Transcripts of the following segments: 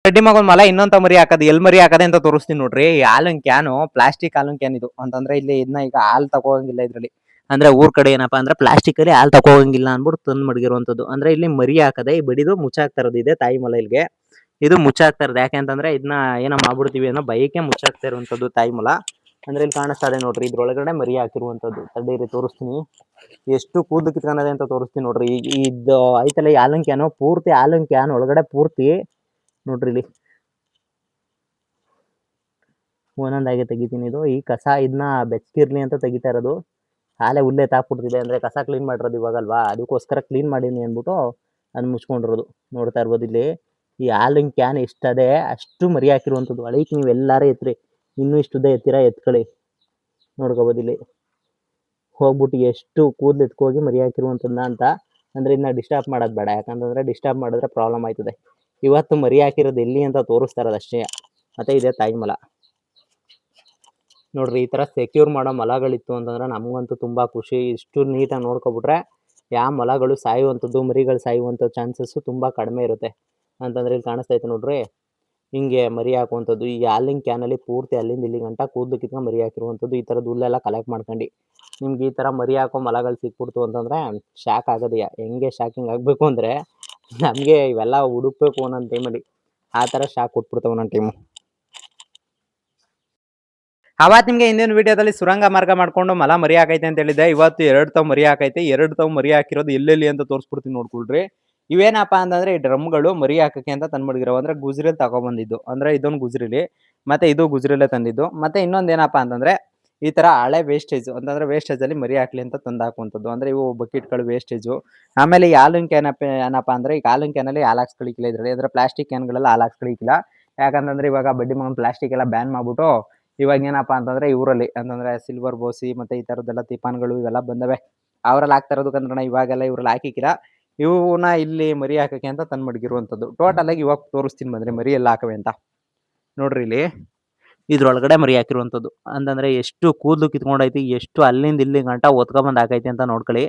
ರೆಡ್ಡಿ ಮಗನ್ ಮಲ ಇನ್ನೊಂತ ಮರಿ ಹಾಕದ್ ಎಲ್ ಮರಿ ಹಾಕದೆ ಅಂತ ತೋರಿಸ್ತೀನಿ ನೋಡ್ರಿ. ಈ ಹಾಲಿನ ಕ್ಯಾನು ಪ್ಲಾಸ್ಟಿಕ್ ಹಾಲಿನ ಕ್ಯಾನ್ ಇದು ಅಂತಂದ್ರೆ ಇಲ್ಲಿ ಇದನ್ನ ಈಗ ಹಾಲ್ ತಗೋಂಗಿಲ್ಲ ಇದ್ರಲ್ಲಿ. ಅಂದ್ರೆ ಊರ್ ಕಡೆ ಏನಪ್ಪಾ ಅಂದ್ರೆ ಪ್ಲಾಸ್ಟಿಕ್ ಅಲ್ಲಿ ಹಾಲ್ ತಗೋಂಗಿಲ್ಲ ಅನ್ಬಿಟ್ಟು ತಂದ್ ಮಡಗಿರುವಂತದ್ದು. ಅಂದ್ರೆ ಇಲ್ಲಿ ಮರಿ ಹಾಕದೆ ಬಡಿದು ಮುಚ್ಚಾಕ್ತಾ ಇರೋದು ಇದೆ ತಾಯಿ ಮೊಲ ಇಲ್ಗೆ. ಇದು ಮುಚ್ಚಾಕ್ತಾ ಇರೋದು ಯಾಕೆಂತಂದ್ರೆ ಇದನ್ನ ಏನೋ ಮಾಡ್ಬಿಡ್ತೀವಿ ಅನ್ನೋ ಭಯಕ್ಕೆ ಮುಚ್ಚಾಕ್ತಾ ಇರುವಂತದ್ದು ತಾಯಿ ಮೊಲ. ಅಂದ್ರೆ ಇಲ್ಲಿ ಕಾಣಿಸ್ತಾ ಇದೆ ನೋಡ್ರಿ, ಇದ್ರೊಳಗಡೆ ಮರಿ ಹಾಕಿರುವಂತದ್ದು. ತಡೀರಿ ತೋರಿಸ್ತೀನಿ, ಎಷ್ಟು ಕೂದಲು ಕಿತ್ಕೊಂಡದೆ ಅಂತ ತೋರಿಸ್ತೀನಿ ನೋಡ್ರಿ. ಈಗ ಇದು ಐತಲ್ಲ ಈ ಹಾಲಿನ ಕ್ಯಾನು, ಪೂರ್ತಿ ಹಾಲಿನ ಕ್ಯಾನ್ ಒಳಗಡೆ ಪೂರ್ತಿ ನೋಡ್ರಿ ಇಲ್ಲಿ ಒಂದೊಂದಾಗಿ ತೆಗಿತೀನಿ. ಇದು ಈ ಕಸ ಇದನ್ನ ಬೆಚ್ಚಗಿರ್ಲಿ ಅಂತ ತೆಗಿತಾ ಇರೋದು. ಹಾಲೆ ಹುಲ್ಲೆ ತಾಕ್ಬಿಡ್ತಿದೆ ಅಂದ್ರೆ ಕಸ ಕ್ಲೀನ್ ಮಾಡಿರೋದು ಇವಾಗಲ್ವಾ, ಅದಕ್ಕೋಸ್ಕರ ಕ್ಲೀನ್ ಮಾಡೀನಿ ಅಂದ್ಬಿಟ್ಟು ಅದು ಮುಚ್ಕೊಂಡಿರೋದು. ನೋಡ್ತಾ ಇರ್ಬೋದು ಇಲ್ಲಿ ಈ ಹಾಲಿನ ಕ್ಯಾನ್ ಎಷ್ಟದೆ ಅಷ್ಟು ಮರಿ ಹಾಕಿರುವಂಥದ್ದು. ಅಳಿಕ್ ನೀವು ಎಲ್ಲಾರು ಎತ್ರಿ, ಇನ್ನೂ ಇಷ್ಟುದ್ದ ಎತ್ತೀರಾ ಎತ್ಕೊಳ್ಳಿ. ನೋಡ್ಕೋಬೋದು ಇಲ್ಲಿ ಹೋಗ್ಬಿಟ್ಟು ಎಷ್ಟು ಕೂದಲು ಎತ್ಕೋಗಿ ಮರಿ ಹಾಕಿರುವಂಥದ್ದನ್ನ ಅಂತ. ಅಂದ್ರೆ ಇದನ್ನ ಡಿಸ್ಟರ್ಬ್ ಮಾಡೋದು ಬೇಡ, ಯಾಕಂತಂದ್ರೆ ಡಿಸ್ಟರ್ಬ್ ಮಾಡಿದ್ರೆ ಪ್ರಾಬ್ಲಮ್ ಆಯ್ತದೆ. ಇವತ್ತು ಮರಿ ಹಾಕಿರೋದು ಎಲ್ಲಿ ಅಂತ ತೋರಿಸ್ತಾ ಇರೋದು ಅಷ್ಟೇ. ಮತ್ತೆ ಇದೆ ತಾಯಿ ಮೊಲ ನೋಡ್ರಿ. ಈ ತರ ಸೆಕ್ಯೂರ್ ಮಾಡೋ ಮೊಲಗಳಿತ್ತು ಅಂತಂದ್ರೆ ನಮಗಂತೂ ತುಂಬಾ ಖುಷಿ. ಇಷ್ಟು ನೀಟಾಗಿ ನೋಡ್ಕೊಬಿಟ್ರೆ ಯಾವ ಮೊಲಗಳು ಸಾಯುವಂಥದ್ದು ಮರಿಗಳು ಸಾಯುವಂಥ ಚಾನ್ಸಸ್ ತುಂಬಾ ಕಡಿಮೆ ಇರುತ್ತೆ ಅಂತಂದ್ರೆ ಇಲ್ಲಿ ಕಾಣಿಸ್ತೈತೆ ನೋಡ್ರಿ. ಹಿಂಗೆ ಮರಿ ಹಾಕುವಂಥದ್ದು ಈ ಹಾಲಿನ ಕ್ಯಾನಲ್ಲಿ ಪೂರ್ತಿ ಅಲ್ಲಿಂದ ಇಲ್ಲಿ ಗಂಟ ಕೂದಲು ಕಿತ್ಕೊಂಡು ಮರಿ ಹಾಕಿರುವಂಥದ್ದು. ಈ ಥರದ್ದು ಹುಲ್ಲೆಲ್ಲ ಕಲೆಕ್ಟ್ ಮಾಡ್ಕೊಂಡು ನಿಮ್ಗೆ ಈ ಥರ ಮರಿ ಹಾಕೋ ಮೊಲಗಳು ಸಿಕ್ಬಿಡ್ತು ಅಂತಂದ್ರೆ ಶಾಕ್ ಆಗೋದೆಯಾ. ಹೆಂಗೆ ಶಾಕಿಂಗ್ ಆಗಬೇಕು ಅಂದರೆ ನಮಗೆ ಇವೆಲ್ಲ ಹುಡುಕ್ಬೇಕು ಒಂದೊಂದು ಟೈಮಲ್ಲಿ, ಆ ಥರ ಶಾಕ್ ಕೊಟ್ಬಿಡ್ತಾವೆ ಒಂದೊಂದು ಟೈಮು. ಅವತ್ತು ನಿಮಗೆ ಹಿಂದಿನ ವಿಡಿಯೋದಲ್ಲಿ ಸುರಂಗ ಮಾರ್ಗ ಮಾಡ್ಕೊಂಡು ಮಲ ಮರಿ ಹಾಕೈತೆ ಅಂತ ಹೇಳಿದ್ದೆ. ಇವತ್ತು 2 ತಾವು ಮರಿ ಹಾಕೈತೆ. 2 ತಾವು ಮರಿ ಹಾಕಿರೋದು ಎಲ್ಲೆಲ್ಲಿ ಅಂತ ತೋರಿಸ್ಬಿಡ್ತೀನಿ ನೋಡ್ಕೊಳ್ರಿ. ಇವೇನಪ್ಪ ಅಂತಂದ್ರೆ ಈ ಡ್ರಮ್ಗಳು ಮರಿ ಹಾಕಕ್ಕೆ ಅಂತ ತಂದ್ಬಿಡಿರೋ. ಅಂದ್ರೆ ಗುಜರಿಲ್ ತಗೊಬಂದಿದ್ದು. ಅಂದ್ರೆ ಇದೊಂದು ಗುಜರಿಲಿ, ಮತ್ತೆ ಇದು ಗುಜರಿಲೇ ತಂದಿದ್ದು. ಮತ್ತೆ ಇನ್ನೊಂದು ಏನಪ್ಪಾ ಅಂತಂದ್ರೆ ಈ ತರ ಹಳೆ ವೇಸ್ಟೇಜ್ ಅಂತಂದ್ರೆ ವೇಸ್ಟೇಜ್ ಅಲ್ಲಿ ಮರಿ ಹಾಕ್ಲಿ ಅಂತ ತಂದು ಹಾಕುವಂಥದ್ದು. ಅಂದ್ರೆ ಇವು ಬಕೆಟ್ಗಳು ವೇಸ್ಟೇಜು. ಆಮೇಲೆ ಈ ಹಾಲಿನ ಕ್ಯಾನ್ ಏನಪ್ಪಾ ಅಂದ್ರೆ ಈ ಹಾಲಿನ ಕ್ಯಾನಲ್ಲಿ ಹಾಲು ಹಾಕ್ಸ್ಕೊಳಿಕ್ಕಿಲ್ಲ ಇದ್ರಲ್ಲಿ. ಅಂದ್ರೆ ಪ್ಲಾಸ್ಟಿಕ್ ಕ್ಯಾನ್ಗಳೆಲ್ಲ ಹಾಲು ಹಾಕ್ಸ್ಕೊಳಿಕ್ಕಿಲ್ಲ. ಯಾಕಂತಂದ್ರೆ ಇವಾಗ ಬಡ್ಡಿ ಮಗನ್ ಪ್ಲಾಸ್ಟಿಕ್ ಎಲ್ಲ ಬ್ಯಾನ್ ಮಾಡ್ಬಿಟ್ಟು ಇವಾಗ ಏನಪ್ಪಾ ಅಂತಂದ್ರೆ ಇವರಲ್ಲಿ ಅಂತಂದ್ರೆ ಸಿಲ್ವರ್ ಬೋಸಿ ಮತ್ತೆ ಈ ತರದ್ದೆಲ್ಲ ತಿಪಾನ್ಗಳು ಇವೆಲ್ಲ ಬಂದವೆ. ಅವರಲ್ಲಿ ಹಾಕ್ತಾ ಇರೋದು ಕಂದ್ರಣ ಇವಾಗೆಲ್ಲ ಇವ್ರಲ್ಲಿ ಹಾಕಿಕ್ಕಿಲ್ಲ. ಇವನ್ನ ಇಲ್ಲಿ ಮರಿ ಹಾಕಕ್ಕೆ ಅಂತ ತಂದು ಮಡಗಿರುವಂಥದ್ದು. ಟೋಟಲ್ ಆಗಿ ಇವಾಗ ತೋರಿಸ್ತೀನಿ ಬಂದ್ರೆ ಮರಿ ಎಲ್ಲ ಹಾಕವೆ ಅಂತ. ನೋಡ್ರಿ ಇಲ್ಲಿ ಇದ್ರೊಳಗಡೆ ಮರಿ ಹಾಕಿರುವಂಥದ್ದು. ಅಂತಂದ್ರೆ ಎಷ್ಟು ಕೂದಲು ಕಿತ್ಕೊಂಡೈತಿ, ಎಷ್ಟು ಅಲ್ಲಿಂದ ಇಲ್ಲಿ ಗಂಟ ಒತ್ಕೊಬಂದು ಹಾಕೈತಿ ಅಂತ ನೋಡ್ಕೊಳ್ಳಿ.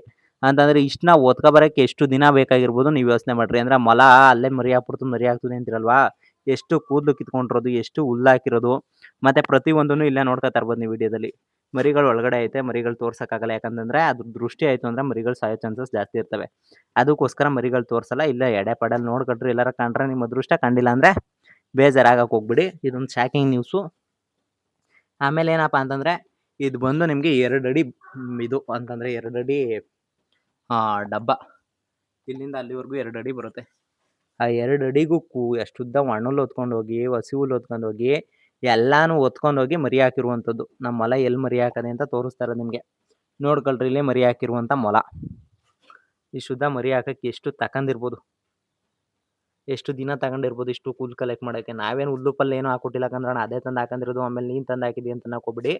ಅಂತಂದ್ರೆ ಇಷ್ಟನ್ನ ಒತ್ಕೊ ಬರಕ್ಕೆ ಎಷ್ಟು ದಿನ ಬೇಕಾಗಿರ್ಬೋದು ನೀವು ಯೋಚನೆ ಮಾಡ್ರಿ. ಅಂದ್ರೆ ಮೊಲ ಅಲ್ಲೇ ಮರಿ ಹಾಕ್ಬಿಡ್ತು ಮರಿ ಹಾಕ್ತದೆ ಅಂತಿರಲ್ವಾ, ಎಷ್ಟು ಕೂದಲು ಕಿತ್ಕೊಂಡಿರೋದು, ಎಷ್ಟು ಹುಲ್ಲು ಹಾಕಿರೋದು. ಮತ್ತೆ ಪ್ರತಿಯೊಂದನ್ನು ಇಲ್ಲೇ ನೋಡ್ಕೊತಾ ಇರ್ಬೋದು ನೀವು ವಿಡಿಯೋದಲ್ಲಿ. ಮರಿಗಳು ಒಳಗಡೆ ಐತೆ, ಮರಿಗಳು ತೋರ್ಸಕ್ಕಾಗಲ್ಲ. ಯಾಕಂತಂದ್ರೆ ಅದ್ರ ದೃಷ್ಟಿ ಆಯ್ತು ಅಂದ್ರೆ ಮರಿಗಳು ಸಾಯೋ ಚಾನ್ಸಸ್ ಜಾಸ್ತಿ ಇರ್ತವೆ. ಅದಕ್ಕೋಸ್ಕರ ಮರಿಗಳು ತೋರ್ಸಲ್ಲ. ಇಲ್ಲ ಎಡೆ ಪಡಲ್ಲಿ ನೋಡ್ಕೊಟ್ರಿ ಎಲ್ಲಾರ ಕಂಡ್ರೆ ನಿಮ್ಮ ಅದೃಷ್ಟ, ಕಂಡಿಲ್ಲ ಅಂದ್ರೆ ಬೇಜಾರಾಗಕ್ಕೆ ಹೋಗ್ಬಿಡಿ. ಇದೊಂದು ಶಾಕಿಂಗ್ ನ್ಯೂಸು. ಆಮೇಲೆ ಏನಪ್ಪಾ ಅಂತಂದ್ರೆ ಇದು ಬಂದು ನಿಮ್ಗೆ 2 ಅಡಿ ಇದು ಅಂತಂದ್ರೆ 2 ಅಡಿ ಡಬ್ಬ. ಇಲ್ಲಿಂದ ಅಲ್ಲಿವರೆಗೂ 2 ಅಡಿ ಬರುತ್ತೆ. ಆ 2 ಅಡಿಗೂ ಎಷ್ಟು ಉದ್ದ ಮಣ್ಣಲ್ಲಿ ಹೊತ್ಕೊಂಡು ಹೋಗಿ, ಹಸಿ ಹುಲ್ಲು ಹೊತ್ಕೊಂಡು ಹೋಗಿ, ಎಲ್ಲಾನು ಹೊತ್ಕೊಂಡು ಹೋಗಿ ಮರಿ ಹಾಕಿರುವಂಥದ್ದು. ನಮ್ಮ ಮೊಲ ಎಲ್ಲಿ ಮರಿ ಹಾಕದೆ ಅಂತ ತೋರಿಸ್ತಾ ಇರೋದು ನಿಮಗೆ. ನೋಡ್ಕೊಳ್ರಿ ಇಲ್ಲೇ ಮರಿ ಹಾಕಿರುವಂಥ ಮೊಲ. ಈ ಶುದ್ಧ ಮರಿ ಹಾಕಕ್ಕೆ ಎಷ್ಟು ತಗೊಂಡಿರ್ಬೋದು, ಎಷ್ಟು ದಿನ ತಗೊಂಡಿರ್ಬೋದು ಇಷ್ಟು ಕೂದಲು ಕಲೆಕ್ಟ್ ಮಾಡೋಕ್ಕೆ. ನಾವೇನು ಹುಲ್ಲು ಪಲ್ಲೆ ಏನೂ ಹಾಕೊಟ್ಟಿಲ್ಲ ಕಂದ್ರಣ, ಅದೇ ತಂದು ಹಾಕೊಂಡಿರೋದು. ಆಮೇಲೆ ನೀನು ತಂದು ಹಾಕಿದಿ ಅಂತ ನಾಕೋಬಿಡಿ.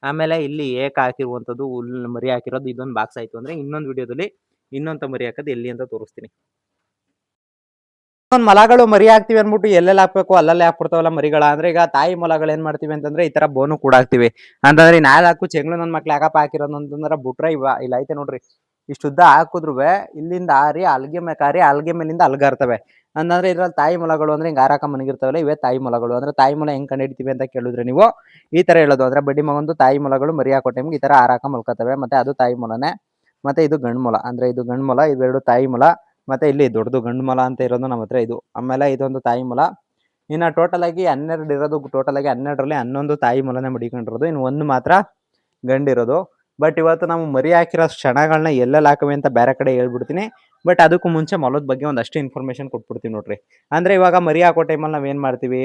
ಆಮೇಲೆ ಇಲ್ಲಿ ಏಕ ಹಾಕಿರುವಂಥದ್ದು ಹುಲ್ಲು ಮರಿ ಹಾಕಿರೋದು ಇದೊಂದು ಬಾಕ್ಸ್ ಆಯಿತು ಅಂದರೆ ಇನ್ನೊಂದು ವಿಡಿಯೋದಲ್ಲಿ ಇನ್ನೊಂದು ಮರಿ ಹಾಕೋದು ಎಲ್ಲಿ ಅಂತ ತೋರಿಸ್ತೀನಿ. ಒಂದು ಮೊಲಗಳು ಮರಿ ಹಾಕ್ತಿವಿ ಅಂದ್ಬಿಟ್ಟು ಎಲ್ಲೆಲ್ಲಿ ಹಾಕ್ಬೇಕು ಅಲ್ಲಲ್ಲೇ ಹಾಕ್ಬಿಡ್ತಾವಲ್ಲ ಮರಿಗಳ. ಅಂದ್ರೆ ಈಗ ತಾಯಿ ಮೊಲಗಳು ಏನ್ ಮಾಡ್ತೀವಿ ಅಂತಂದ್ರೆ ಈ ತರ ಬೋನು ಕೂಡ ಹಾಕ್ತಿವಿ. ಅಂತಂದ್ರೆ 4 ಚೆಂಗ್ಳು ನನ್ನ ಮಕ್ಳು ಯಾಕಪ್ಪ ಹಾಕಿರೋದು ಅಂತಂದ್ರೆ ಬಿಟ್ರೆ ಇಲ್ಲ ಐತೆ ನೋಡ್ರಿ, ಇಷ್ಟುದ್ದ ಹಾಕಿದ್ರುವೆ ಇಲ್ಲಿಂದ ಆರಿ ಅಲ್ಗೆ ಕಾರಿ ಅಲ್ಗೆ ಮೇಲಿಂದ ಅಲ್ಗಾರ್ತವೆ. ಅಂತಂದ್ರೆ ಇದ್ರಲ್ಲಿ ತಾಯಿ ಮೊಲಗಳು ಅಂದ್ರೆ ಹಿಂಗೆ ಹಾರಾಕ ಮನಗಿರ್ತಾವಲ್ಲ, ಇವೇ ತಾಯಿ ಮೊಲಗಳು. ಅಂದ್ರೆ ತಾಯಿ ಮೊಲ ಹೆಂಗ್ ಕಂಡಿಡ್ತೀವಿ ಅಂತ ಕೇಳಿದ್ರೆ ನೀವು ಈ ತರ ಹೇಳೋದು. ಅಂದ್ರೆ ಬಡ್ಡಿ ಮಗಂದು ತಾಯಿ ಮೊಲಗಳು ಮರಿ ಹಾಕೋ ಟೈಮ್ಗೆ ಈ ತರ ಹಾರಾಕ ಮಲ್ಕೋತವೆ. ಮತ್ತೆ ಅದು ತಾಯಿ ಮೊಲನೆ. ಮತ್ತೆ ಇದು ಗಂಡು ಮೊಲ. ಅಂದ್ರೆ ಇದು ಗಂಡು ಮೊಲ, ಇವೆರಡು ತಾಯಿ ಮೊಲ. ಮತ್ತೆ ಇಲ್ಲಿ ದೊಡ್ಡದು ಗಂಡು ಮೊಲ ಅಂತ ಇರೋದು ನಮ್ಮ ಹತ್ರ ಇದು. ಆಮೇಲೆ ಇದೊಂದು ತಾಯಿ ಮೊಲ. ಇನ್ನು ಟೋಟಲ್ ಆಗಿ 12 ಇರೋದು. ಟೋಟಲ್ ಆಗಿ 12ರಲ್ಲಿ 11 ತಾಯಿ ಮೊಲನೆ ಮಡಿಕೊಂಡಿರೋದು, ಇನ್ನು ಒಂದು ಮಾತ್ರ ಗಂಡಿರೋದು. ಬಟ್ ಇವತ್ತು ನಾವು ಮರಿ ಹಾಕಿರೋ ಕ್ಷಣಗಳನ್ನ ಎಲ್ಲೆಲ್ಲಿ ಹಾಕವೆ ಅಂತ ಬೇರೆ ಕಡೆ ಹೇಳ್ಬಿಡ್ತೀನಿ. ಬಟ್ ಅದಕ್ಕೂ ಮುಂಚೆ ಮೊಲದ ಬಗ್ಗೆ ಒಂದಷ್ಟು ಇನ್ಫಾರ್ಮೇಶನ್ ಕೊಟ್ಬಿಡ್ತೀನಿ ನೋಡ್ರಿ. ಅಂದ್ರೆ ಇವಾಗ ಮರಿ ಹಾಕೋ ಟೈಮಲ್ಲಿ ನಾವೇನು ಮಾಡ್ತೀವಿ,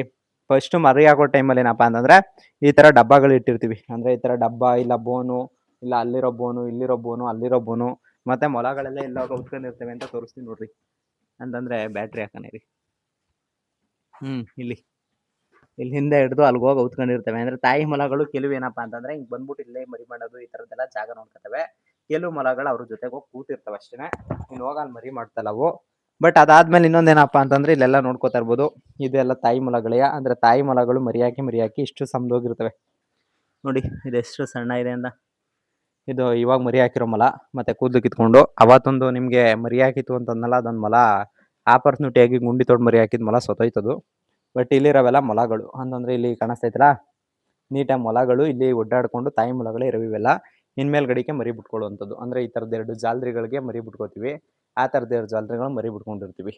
ಫಸ್ಟ್ ಮರಿ ಹಾಕೋ ಟೈಮಲ್ಲಿ ಏನಪ್ಪಾ ಅಂತಂದ್ರೆ ಈ ತರ ಡಬ್ಬಗಳು ಇಟ್ಟಿರ್ತೀವಿ. ಅಂದ್ರೆ ಈ ತರ ಡಬ್ಬ, ಇಲ್ಲ ಬೋನು, ಇಲ್ಲ ಅಲ್ಲಿರೋ ಬೋನು, ಇಲ್ಲಿರೋ ಬೋನು, ಅಲ್ಲಿರೋ ಬೋನು. ಮತ್ತೆ ಮೊಲಗಳೆಲ್ಲ ಎಲ್ಲ ಉತ್ಕೊಂಡಿರ್ತವೆ ಅಂತ ತೋರಿಸ್ತೀನಿ ನೋಡ್ರಿ. ಅಂತಂದ್ರೆ ಬ್ಯಾಟ್ರಿ ಹಾಕನೇ ರೀ. ಇಲ್ಲಿ ಹಿಂದೆ ಹಿಡಿದು ಅಲ್ಲಿಗೆ ಹೋಗಿ ಉತ್ಕೊಂಡಿರ್ತವೆ. ಅಂದ್ರೆ ತಾಯಿ ಮೊಲಗಳು ಕೆಲವು ಏನಪ್ಪಾ ಅಂತಂದ್ರೆ ಹಿಂಗ್ ಬಂದ್ಬಿಟ್ಟು ಇಲ್ಲೇ ಮರಿ ಮಾಡೋದು ಈ ತರದ್ದೆಲ್ಲ ಜಾಗ ನೋಡ್ಕೊತವೆ. ಕೆಲವು ಮೊಲಗಳು ಅವ್ರ ಜೊತೆಗೆ ಹೋಗಿ ಕೂತಿರ್ತವೆ ಅಷ್ಟೇನೆ, ಇನ್ನು ಹೋಗಿ ಅಲ್ಲಿ ಮರಿ ಮಾಡ್ತಲ್ಲ ಅವು. ಬಟ್ ಅದಾದ್ಮೇಲೆ ಇನ್ನೊಂದೇನಪ್ಪಾ ಅಂತಂದ್ರೆ ಇಲ್ಲೆಲ್ಲ ನೋಡ್ಕೋತಾ ಇರ್ಬೋದು, ಇದೆಲ್ಲ ತಾಯಿ ಮೊಲಗಳೆಯ. ಅಂದ್ರೆ ತಾಯಿ ಮೊಲಗಳು ಮರಿ ಹಾಕಿ ಇಷ್ಟು ಸಮದೋಗಿರ್ತವೆ ನೋಡಿ. ಇದೆಷ್ಟು ಸಣ್ಣ ಇದೆ ಅಂತ. ಇದು ಇವಾಗ ಮರಿ ಹಾಕಿರೋ ಮೊಲ. ಮತ್ತೆ ಕೂದಲು ಕಿತ್ಕೊಂಡು ಅವತ್ತೊಂದು ನಿಮ್ಗೆ ಮರಿ ಹಾಕಿತ್ತು ಅಂತಂದಲ್ಲ, ಅದೊಂದು ಮೊಲ ಆಪರ್ಚುನಿಟಿಯಾಗಿ ಗುಂಡಿ ತೊಡ್ ಮರಿ ಹಾಕಿದ ಮೊಲ ಸೊತೋಯ್ತದು. ಬಟ್ ಇಲ್ಲಿರೋವೆಲ್ಲ ಮೊಲಗಳು ಅಂತಂದ್ರೆ ಇಲ್ಲಿ ಕಾಣಿಸ್ತೈತಲ್ಲ ನೀಟಾಗಿ ಮೊಲಗಳು ಇಲ್ಲಿ ಒಡ್ಡಾಡ್ಕೊಂಡು ತಾಯಿ ಮೊಲಗಳೇ ಇರವು ಇವೆಲ್ಲ. ಇನ್ಮೇಲ್ಗಡೆಗೆ ಮರಿ ಬಿಟ್ಕೊಳ್ಳುವಂಥದ್ದು. ಅಂದ್ರೆ ಈ ಥರದ್ದು 2 ಜಾಲರಿಗಳಿಗೆ ಮರಿ ಬಿಟ್ಕೋತೀವಿ. ಆ ಥರದ್ದು 2 ಜಾಲರಿಗಳು ಮರಿ ಬಿಟ್ಕೊಂಡಿರ್ತೀವಿ.